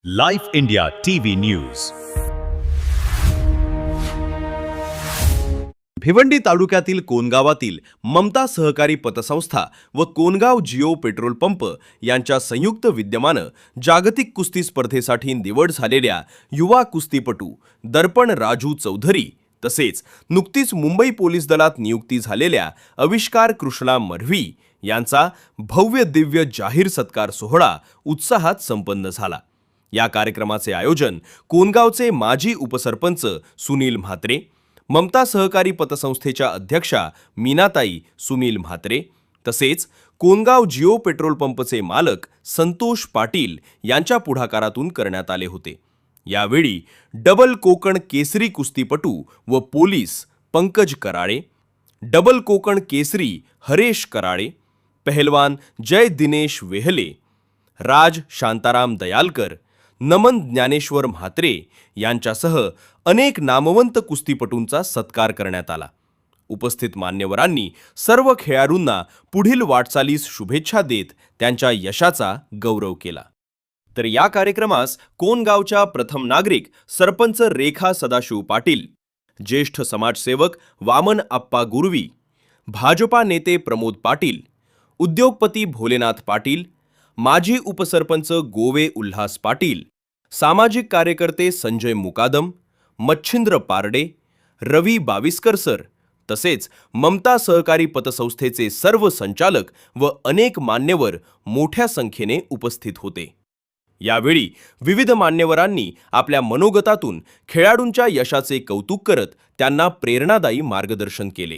Life India TV news. Bhiwandi तालुक्यातील कोनगावातील ममता सहकारी पतसंस्था व कोनगाव जिओ पेट्रोल पंप यांच्या संयुक्त विद्यमानं जागतिक कुस्ती स्पर्धेसाठी निवड झालेल्या युवा कुस्तीपटू दर्पण राजू चौधरी तसेच नुकतीच मुंबई पोलीस दलात नियुक्ती झालेल्या आविष्कार कृष्णा मढवी यांचा भव्य दिव्य जाहीर सत्कार सोहळा उत्साहात संपन्न झाला. या कार्यक्रमाचे आयोजन कोनगावचे माजी उपसरपंच सुनील म्हात्रे, ममता सहकारी पतसंस्थेच्या अध्यक्षा मीनाताई सुनील म्हात्रे तसेच कोनगाव जिओ पेट्रोल पंपचे मालक संतोष पाटील यांच्या पुढाकारातून करण्यात आले होते. यावेळी डबल कोकण केसरी कुस्तीपटू व पोलीस पंकज कराळे, डबल कोकण केसरी हरेश कराळे, पहलवान जय दिनेश वेहले, राज शांताराम दयालकर, नमन ज्ञानेश्वर म्हात्रे यांच्यासह अनेक नामवंत कुस्तीपटूंचा सत्कार करण्यात आला. उपस्थित मान्यवरांनी सर्व खेळाडूंना पुढील वाटचालीस शुभेच्छा देत त्यांच्या यशाचा गौरव केला. तर या कार्यक्रमास कोनगावच्या प्रथम नागरिक सरपंच रेखा सदाशिव पाटील, ज्येष्ठ समाजसेवक वामन आप्पा गुरवी, भाजपा नेते प्रमोद पाटील, उद्योगपती भोलेनाथ पाटील, माजी उपसरपंच गोवे उल्हास पाटील, सामाजिक कार्यकर्ते संजय मुकादम, मच्छिंद्र पारडे, रवी बाविस्कर सर तसेच ममता सहकारी पतसंस्थेचे सर्व संचालक व अनेक मान्यवर मोठ्या संख्येने उपस्थित होते. यावेळी विविध मान्यवरांनी आपल्या मनोगतातून खेळाडूंच्या यशाचे कौतुक करत त्यांना प्रेरणादायी मार्गदर्शन केले.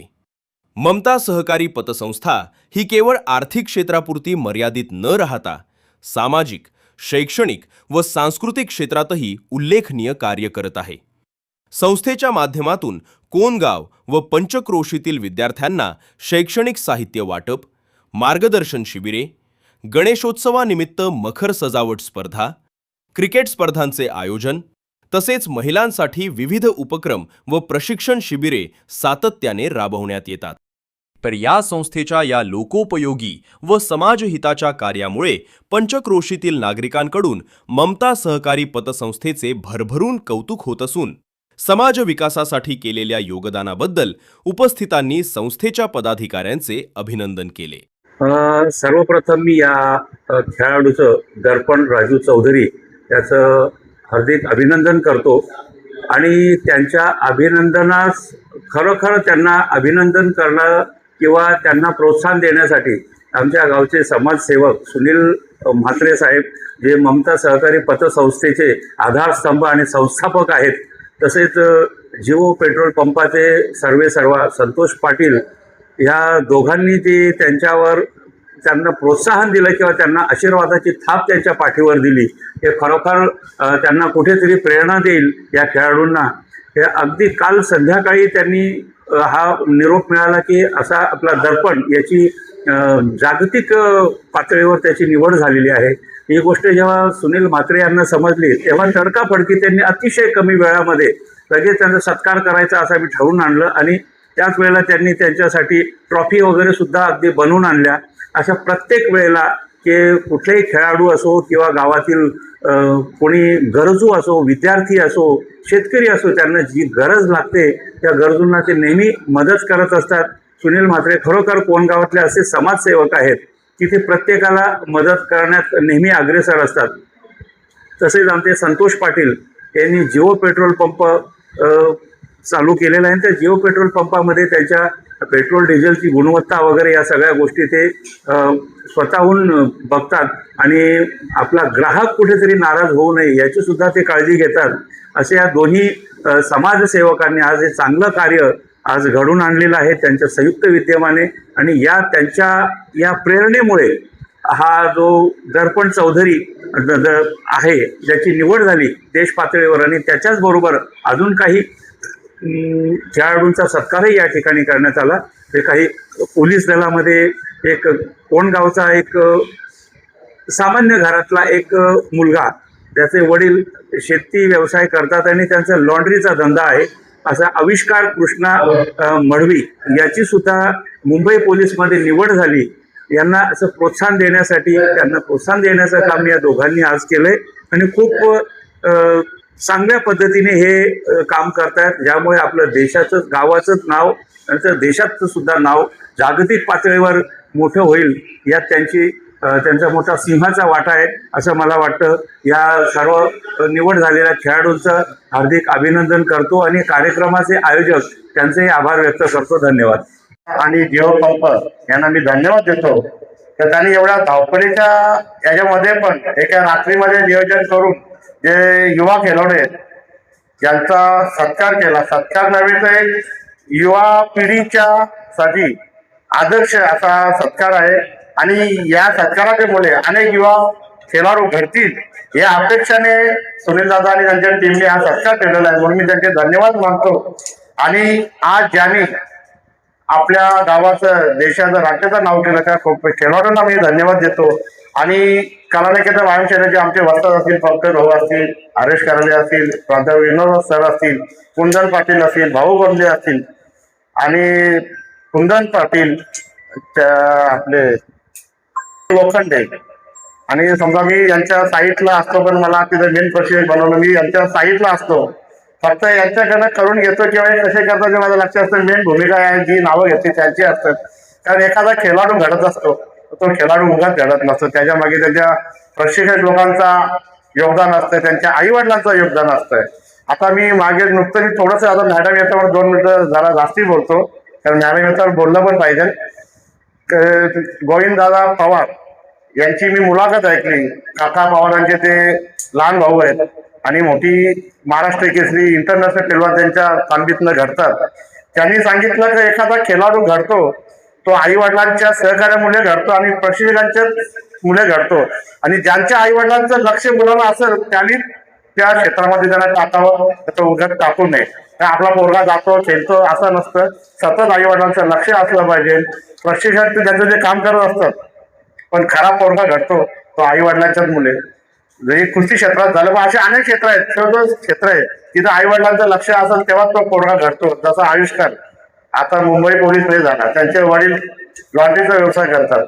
ममता सहकारी पतसंस्था ही केवळ आर्थिक क्षेत्रापुरती मर्यादित न राहता सामाजिक, शैक्षणिक व सांस्कृतिक क्षेत्रातही उल्लेखनीय कार्य करत आहे. संस्थेच्या माध्यमातून कोनगाव व पंचक्रोशीतील विद्यार्थ्यांना शैक्षणिक साहित्य वाटप, मार्गदर्शन शिबिरे, गणेशोत्सवानिमित्त मखर सजावट स्पर्धा, क्रिकेट स्पर्धांचे आयोजन तसेच महिलांसाठी विविध उपक्रम व प्रशिक्षण शिबिरे सातत्याने राबवण्यात येतात. तर या संस्थेच्या या लोकोपयोगी व समाजहिताच्या कार्यामुळे पंचक्रोशीतील नागरिकांकडून ममता सहकारी पतसंस्थेचे भरभरून कौतुक होत असून समाज विकासासाठी केलेल्या योगदानाबद्दल उपस्थितांनी संस्थेच्या पदाधिकाऱ्यांचे अभिनंदन केले. सर्वप्रथम मी या खेळाडूचं दर्पण राजू चौधरी याचं हार्दिक अभिनंदन करतो आणि त्यांच्या अभिनंदनास खरोखर त्यांना अभिनंदन करणं किंवा त्यांना प्रोत्साहन देण्यासाठी आमच्या गावचे समाजसेवक सुनील म्हात्रे साहेब, जे ममता सहकारी पतसंस्थेचे आधारस्तंभ आणि संस्थापक आहेत, तसेच जिओ पेट्रोल पंपाचे सर्वेसर्वा संतोष पाटील, ह्या दोघांनी जे त्यांना प्रोत्साहन दिलं किंवा त्यांना आशीर्वादाची थाप त्यांच्या पाठीवर दिली, हे खरोखर त्यांना कुठेतरी प्रेरणा देईल या खेळाडूंना. हे अगदी काल संध्याकाळी त्यांनी हा निरोप मिळाला की असा आपला दर्पण याची जागतिक पातळीवर त्याची निवड झालेली आहे. ही गोष्ट जेव्हा सुनील म्हात्रे यांना समजली तेव्हा तडकाफडकी त्यांनी अतिशय कमी वेळामध्ये लगेच त्यांचा सत्कार करायचा असं मी ठरवून आणलं आणि त्याच वेळेला त्यांनी त्यांच्यासाठी ट्रॉफी वगैरे सुद्धा अगदी बनवून आणल्या. अशा प्रत्येक वेळेला की कुठलेही खेळाडू असो किंवा गावातील कोणी गरजू असो, विद्यार्थी असो, शेतकरी असो, त्यांना जी गरज लागते त्या गरजूंना ते नेहमी मदत करत असतात. सुनील म्हात्रे खरोखर कोनगावातले असे समाजसेवक आहेत की ते प्रत्येकाला मदत करण्यात नेहमी अग्रेसर असतात. तसेच आमचे संतोष पाटील यांनी जिओ पेट्रोल पंप चालू केलेला आहे. त्या जिओ पेट्रोल पंपामध्ये त्यांच्या पेट्रोल डिझेलची गुणवत्ता वगैरे या सगळ्या गोष्टी ते स्वतःहून बघतात आणि आपला ग्राहक कुठेतरी नाराज होऊ नये याची सुद्धा ते काळजी घेतात. असे या दोन्ही समाजसेवकांनी आज हे चांगलं कार्य आज घडून आणलेलं आहे त्यांच्या संयुक्त विद्यमाने आणि त्यांच्या या प्रेरणेमुळे हा जो दर्पण चौधरी आहे ज्याची निवड झाली देश पातळीवर आणि त्याच्याच बरोबर अजून काही खेळाडूंचा सत्कारही या ठिकाणी करण्यात आला. ते काही पोलीस दलामध्ये एक कोनगावचा एक सामान्य घरातला एक मुलगा, त्याचे वडील शेती व्यवसाय करतात आणि त्यांचा लॉन्ड्रीचा धंदा आहे, असा आविष्कार कृष्णा मढवी याची सुद्धा मुंबई पोलीसमध्ये निवड झाली. यांना असं प्रोत्साहन देण्यासाठी त्यांना प्रोत्साहन देण्याचं काम या दोघांनी आज केलंय आणि खूप चांगल्या पद्धतीने हे काम करतायत, ज्यामुळे आपलं देशाचं गावाचंच नाव नंतर देशाचं सुद्धा नाव जागतिक पातळीवर मोठं होईल यात त्यांचा मोठा सिंहाचा वाटा आहे असं मला वाटतं. या सर्व निवड झालेल्या खेळाडूंचं हार्दिक अभिनंदन करतो आणि कार्यक्रमाचे आयोजक त्यांचेही आभार व्यक्त करतो. धन्यवाद. आणि जिओ पंप यांना मी धन्यवाद देतो तर त्यांनी एवढ्या धावपळीच्या याच्यामध्ये पण एका रात्रीमध्ये नियोजन करून जे युवा खेळाडू आहेत ज्यांचा सत्कार केला, सत्कार नव्हे तर एक युवा पिढीच्या साठी आदर्श असा सत्कार आहे आणि या सत्काराच्या मुळे अनेक युवा खेळाडू घडतील या अपेक्षाने सुनील दादा आणि त्यांच्या टीमने हा सत्कार केलेला आहे, म्हणून मी त्यांचे धन्यवाद मानतो. आणि आज ज्यांनी आपल्या गावाचं देशाचं राज्याचं नाव केलं त्या खेळाडूंना मी धन्यवाद देतो. आणि कलानिकेतन व्यायामशाळेचे आमचे वस्ताद असतील, पंकज भाऊ असतील, हरेश कराले असतील, प्राध्यापक विनोद सर असतील, कुंदन पाटील असतील, भाऊ गोंदे असतील आणि कुंदन पाटील आपले लोखंडे आणि समजा मी यांच्या साईटला असतो पण मला तिथे मेन प्रशिक्षक बनवलं, मी यांच्या साईटला असतो फक्त यांच्याकडनं करून घेतो किंवा हे कसे करतात ते माझं लक्ष असतं. मेन भूमिका आहे जी नावं घेतली त्यांची असतात, कारण एखादा खेळाडू घडत असतो तो खेळाडू उगाच घडत नसतो, त्याच्या मागे त्यांच्या प्रशिक्षक लोकांचा योगदान असतं, त्यांच्या आई वडिलांचं योगदान असतंय. आता मी मागे नुकतंच थोडंसं आता मॅडम याच्यावर 2 मिनिटं जरा जास्ती बोलतो कारण मॅडम याच्यावर बोललं पण पाहिजे. गोविंददादा पवार यांची मी मुलाखत ऐकली. काका पवारांचे ते लहान भाऊ आहेत आणि मोठी महाराष्ट्र केसरी इंटरनॅशनल पेलवान त्यांच्या तालमीतनं घडतात. त्यांनी सांगितलं की एखादा खेळाडू घडतो तो आई वडिलांच्या सहकार्यामुळे घडतो आणि प्रशिक्षकांच्या मुले घडतो आणि ज्यांच्या आई वडिलांचं लक्ष मुलाला असेल त्यांनी त्या क्षेत्रामध्ये त्यांना टाकावं, त्याचं उगाच टाकू नये. आपला पोरगा जातो खेळतो असं नसतं, सतत आई वडिलांचं लक्ष असलं पाहिजे. प्रशिक्षक ज्यांचं जे काम करत असतात पण खरा पोरगा घडतो तो आई वडिलांच्याच मुले. जरी कुस्ती क्षेत्रात झालं पण असे अनेक क्षेत्र आहेत, क्षेत्र आहेत तिथं आई वडिलांचं लक्ष असेल तेव्हा तो पोरगा घडतो. जसा आयुष्कार आता मुंबई पोलीस मध्ये झाला, त्यांचे वडील लॉन्ड्रीचा व्यवसाय करतात,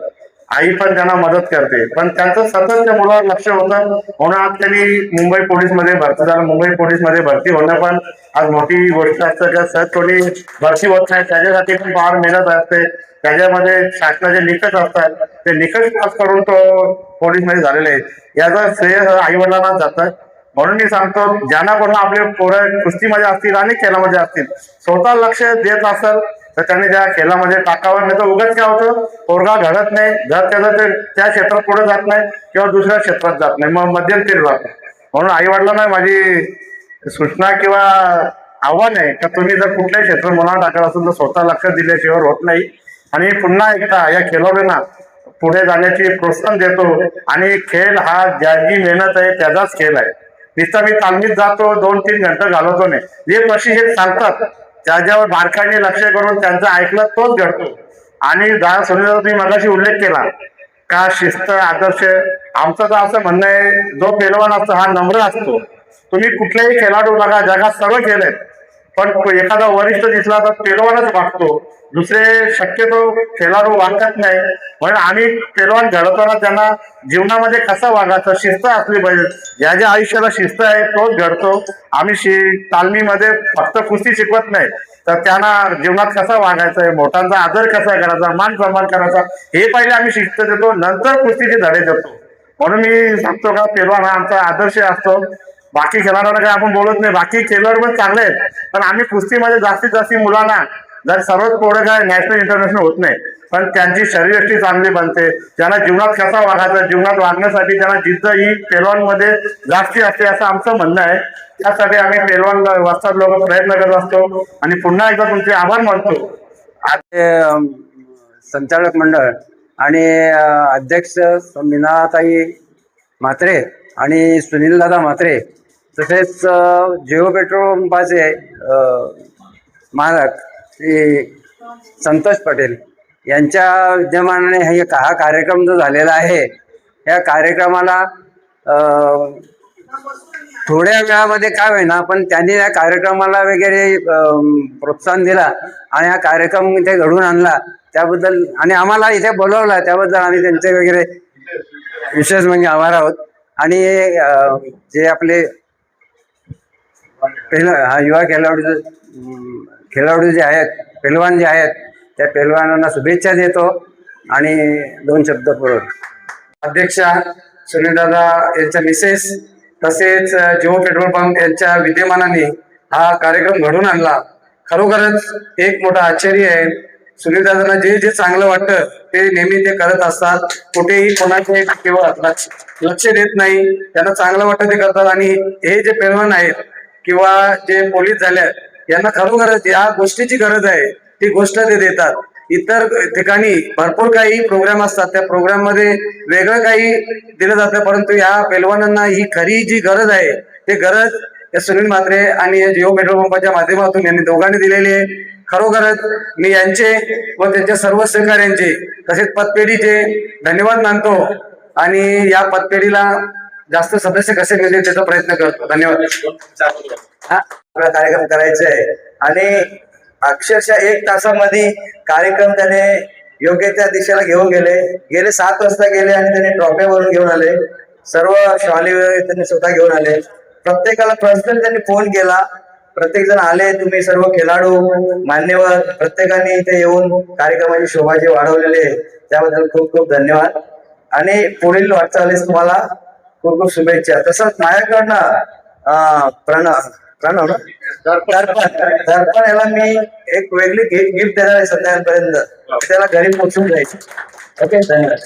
आई पण त्यांना मदत करते पण त्यांचं सतत त्या मुलावर लक्ष होतं म्हणून आज त्यांनी मुंबई पोलीस मध्ये भरती झालं. मुंबई पोलीस मध्ये भरती होणं पण आज मोठी गोष्ट असतं का सहज कोणी भरती होत नाही, त्याच्यासाठी पण फार मेहनत असते. त्याच्यामध्ये शासनाचे निकष असतात, ते निकष पास करून तो पोलीस मध्ये झालेले आहे. याचं श्रेय आई वडिलांना जातं. म्हणून मी सांगतो ज्यांना कोणा आपले पोरं कुस्तीमध्ये असतील आणि खेळामध्ये असतील स्वतः लक्ष देत असेल तर त्यांनी त्या खेळामध्ये टाकावं. नाही तर उगाच काय होतं पोरगा घडत नाही, जर त्याचं ते त्या क्षेत्रात पुढे जात नाही किंवा दुसऱ्या क्षेत्रात जात नाही, मग मध्यंतरी राहतो. म्हणून आई वडिलांना माझी सूचना किंवा आव्हान आहे का तुम्ही जर कुठल्याही क्षेत्रात मुलांना टाकत असेल तर स्वतः लक्ष दिल्याशिवाय होत नाही. आणि पुन्हा एकदा या खेळाडूंना पुढे जाण्याची प्रोत्साहन देतो आणि खेळ हा ज्याची मेहनत आहे त्याचाच खेळ आहे. नुसता मी तालमीत जातो 2-3 घंटे घालवतो नाही, जे प्रशिक्षक सांगतात त्याच्यावर बारकाईने लक्ष करून त्यांचं ऐकलं तोच घडतो. आणि सुनील तुम्ही मगाशी उल्लेख केला का शिस्त आदर्श, आमचं तर असं म्हणणं आहे जो पेलवान असतो हा नम्र असतो. तुम्ही कुठल्याही खेळाडू बघा, जगात सर्व खेळ आहेत पण एखादा वरिष्ठ दिसला तर पेलवानच वागतो, दुसरे शक्यतो खेळाडू वागत नाही. म्हणून आम्ही पेलवान घडवताना त्यांना जीवनामध्ये कसं वागायचं शिस्त असली पाहिजे. ज्या आयुष्याला शिस्त आहे तोच घडतो. आम्ही तालमीमध्ये फक्त कुस्ती शिकवत नाही तर त्यांना जीवनात कसा वागायचं आहे, मोठ्यांचा आदर कसा करायचा, मान सन्मान करायचा हे पहिले आम्ही शिस्त देतो, नंतर कुस्तीचे धडे देतो. म्हणून मी सांगतो का पेलवान हा आमचा आदर्श असतो. बाकी खेळाडूंना काही आपण बोलत नाही, बाकी खेळाडू पण चांगले आहेत पण आम्ही कुस्तीमध्ये जास्तीत जास्त मुलांना जर सर्वच पोरं काय नॅशनल इंटरनॅशनल होत नाही पण त्यांची शरीरयष्टी चांगली बनते, त्यांना जीवनात कसा वागायचा, जीवनात वागण्यासाठी त्यांना जिद्द ही पेलवानमध्ये जास्ती असते असं आमचं म्हणणं आहे. त्यासाठी आम्ही पेलवान वस्ताद लोक प्रयत्न करत असतो आणि पुन्हा एकदा तुमचे आभार मानतो. आज संचालक मंडळ आणि अध्यक्ष मीनाताई म्हात्रे आणि सुनील दादा म्हात्रे तसेच जिओ पेट्रोल पंपाचे मालक श्री संतोष पटेल यांच्या विद्यमानाने हा कार्यक्रम जो झालेला आहे या कार्यक्रमाला थोड्या वेळामध्ये काय होईना पण त्यांनी या कार्यक्रमाला वगैरे प्रोत्साहन दिला आणि हा कार्यक्रम इथे घडवून आणला त्याबद्दल आणि आम्हाला इथे बोलवला त्याबद्दल आम्ही त्यांचे वगैरे विशेष म्हणजे आभार आहोत. आणि जे आपले युवा खेळाडू जे आहेत, पेलवान जे आहेत, त्या पेलवानांना शुभेच्छा देतो आणि 2 शब्द बोलतो. अध्यक्षा सुनीलदादा यांच्या मिसेस तसेच जिओ पेट्रोल पंप यांच्या विद्यमानाने हा कार्यक्रम घडून आणला. खरोखरच एक मोठं आश्चर्य आहे. सुनीलदादांना जे जे चांगलं वाटतं ते नेहमी ते करत असतात. कुठेही कोणाचे किंवा लक्ष देत नाही. त्यांना चांगलं वाटतं ते करतात. आणि हे जे पेलवान आहेत किंवा जे पोलीस झाले यांना खरोखरच या गोष्टीची गरज आहे, ती गोष्ट ते देतात. इतर ठिकाणी भरपूर काही प्रोग्राम असतात, त्या प्रोग्राम मध्ये वेगळं काही दिलं जातं, परंतु या पेलवानांना ही खरी जी गरज आहे ते गरज या सुनील म्हात्रे आणि जिओ पेट्रोल पंपाच्या माध्यमातून यांनी दोघांनी दिलेली आहे. खरोखरच मी यांचे व त्यांच्या सर्व सहकाऱ्यांचे तसेच पतपेढीचे धन्यवाद मानतो आणि या पतपेढीला जास्त सदस्य कसे मिळतील त्याचा प्रयत्न करतो. धन्यवाद. आपला कार्यक्रम करायचा आहे आणि अक्षरशः 1 तासामध्ये कार्यक्रम त्याने योग्य त्या दिशेला घेऊन गेले 7 वाजता गेले आणि त्याने ट्रॉफ्या भरून घेऊन आले. सर्व शॉली वगैरे त्यांनी स्वतः घेऊन आले. प्रत्येकाला पर्सनल त्यांनी फोन केला. प्रत्येक जण आले. तुम्ही सर्व खेळाडू मान्यवर प्रत्येकाने इथे येऊन कार्यक्रमाची शोभा जी वाढवलेली आहे त्याबद्दल खूप खूप धन्यवाद आणि पुढील वाटचालीस तुम्हाला खूप खूप शुभेच्छा. तसंच माझ्याकडनं प्रणव दर्पण याला मी एक वेगळी गिफ्ट देणार आहे सगळ्यांपर्यंत. त्याला घरी पोहोचून जायचं. ओके, धन्यवाद.